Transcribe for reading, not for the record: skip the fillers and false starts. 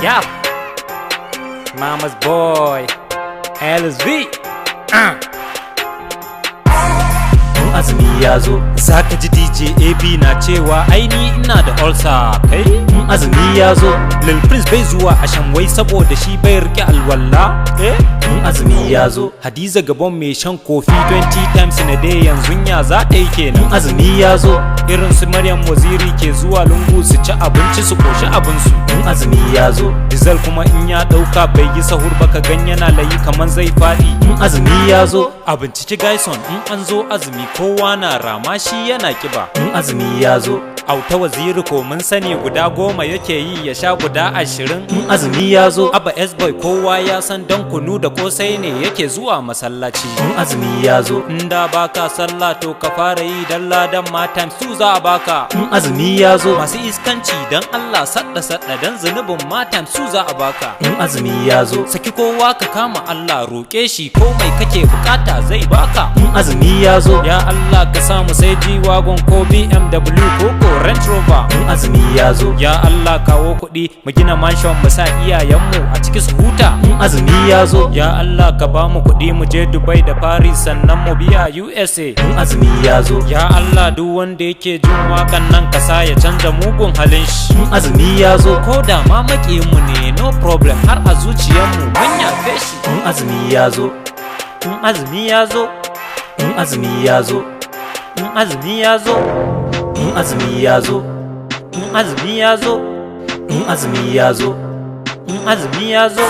Yeah, Mama's boy, LSV. Azumi ya zo, Zaka ji DJ AB na cewa aini ina da ulcer kai. azumi ya zo, Lil Prince bai zuwa ashan wai saboda shi bai rike alwala. azumi ya zo, Hadiza Gabon mai shan kofi 20 times in a day yanzu ya za ta yi kenan. azumi ya zo, Irin su Maryam Waziri ke zuwa lungu su ci abinci su koshi abinsu. azumi ya zo, Dizal kuma in ya dauka bai yi sahur ba ka gan yana layi kaman zai fadi. azumi ya zo, A binciki Gaison in an zo azumi kowa na rama shi yana kiba. azumi ya zo, Auta Waziri ko mun sani guda 10 yake yi ya sha guda 20. azumi ya zo, Abba S-boy kowa ya san dan kunu da kosai ne yake zuwa masallaci. azumi ya zo, Inda baka sallah to ka fara yi dan ladan ma times 2 za a baka. azumi ya zo, Masu iskanci dan Allah sadda dan zunubin ma times 2 za a baka. azumi ya zo, Saki kowa ka kama Allah roƙe shi komai kake bukata zai baka. azumi ya zo, Ya Allah ka samu sai G-Wagon ko BMW ko Range Rover. azumi ya zo, Ya Allah kawo kuɗi mu gina mansion mu sa iyayenmu a ciki su huta. azumi ya zo, Ya Allah ka ba mu kuɗi mu je Dubai da Paris sannan mu biya USA. azumi ya zo, Ya Allah duk wanda yake jin wakan nan ka sa ya canza mugun halin shi. azumi ya zo, Ko da ma mu ne no problem har a zuciyarmu mun yafe shi. azumi ya zo, In azumi ya zo, azumi ya zo, in azumi ya zo, azumi ya zo, in azumi ya zo, azumi ya zo, in azumi ya zo.